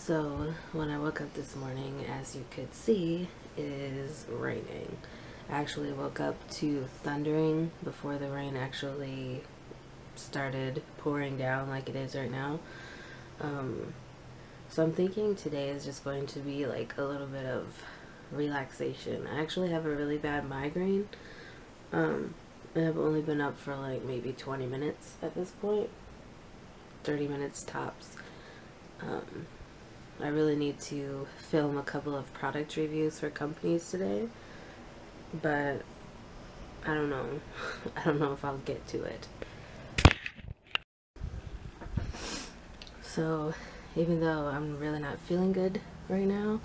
So when I woke up this morning, as you could see, it is raining. I actually woke up to thundering before the rain actually started pouring down like it is right now. So I'm thinking today is just going to be like a little bit of relaxation. I actually have a really bad migraine. And I've only been up for like maybe 20 minutes at this point. 30 minutes tops. I really need to film a couple of product reviews for companies today, but I don't know. I don't know if I'll get to it. So even though I'm really not feeling good right now,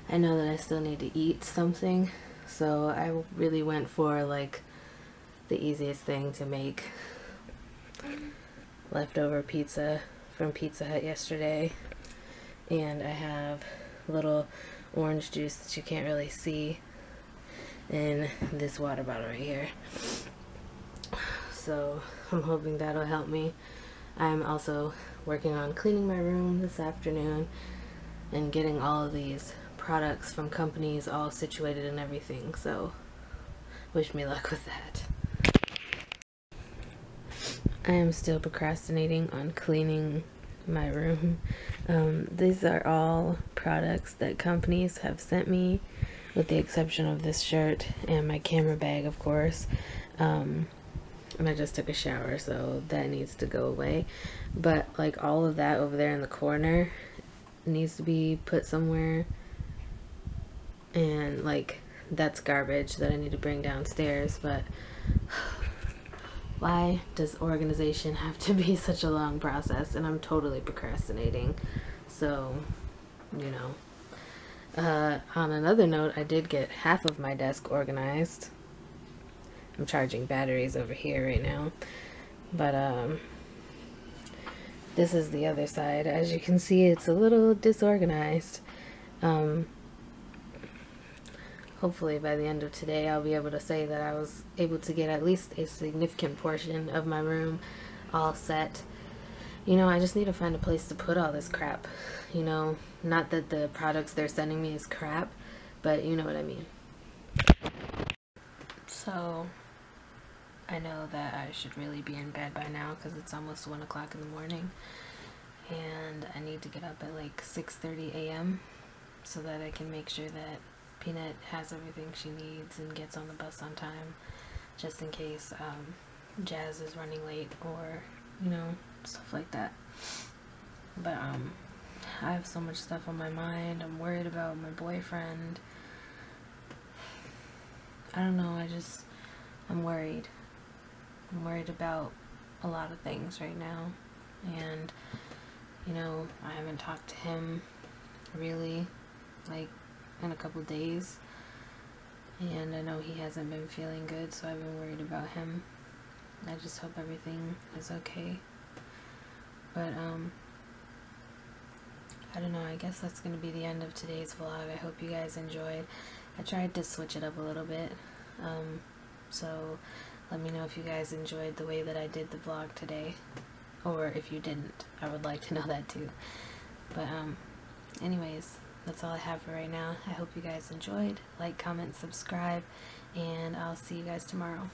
I know that I still need to eat something. So I really went for like the easiest thing to make. Leftover pizza from Pizza Hut yesterday. And I have a little orange juice that you can't really see in this water bottle right here. So I'm hoping that'll help me. I'm also working on cleaning my room this afternoon and getting all of these products from companies all situated and everything. So wish me luck with that. I am still procrastinating on cleaning my room. These are all products that companies have sent me, with the exception of this shirt and my camera bag, of course. And I just took a shower, so that needs to go away. But like all of that over there in the corner needs to be put somewhere, and like that's garbage that I need to bring downstairs. But why does organization have to be such a long process? And I'm totally procrastinating. So, you know. On another note, I did get half of my desk organized. I'm charging batteries over here right now. But, this is the other side. As you can see, it's a little disorganized. Hopefully by the end of today I'll be able to say that I was able to get at least a significant portion of my room all set. You know, I just need to find a place to put all this crap. You know, not that the products they're sending me is crap, but you know what I mean. So I know that I should really be in bed by now because it's almost 1 o'clock in the morning, and I need to get up at like 6:30 a.m. so that I can make sure that Peanut has everything she needs and gets on the bus on time, just in case Jazz is running late or, you know, stuff like that. But I have so much stuff on my mind. I'm worried about my boyfriend. I don't know, I'm worried. I'm worried about a lot of things right now, and you know, I haven't talked to him really like in a couple days, and I know he hasn't been feeling good, so I've been worried about him. I just hope everything is okay. But I don't know, I guess that's gonna be the end of today's vlog. I hope you guys enjoyed. I tried to switch it up a little bit, so let me know if you guys enjoyed the way that I did the vlog today, or if you didn't. I would like to know that too. But anyways, that's all I have for right now. I hope you guys enjoyed. Like, comment, subscribe, and I'll see you guys tomorrow.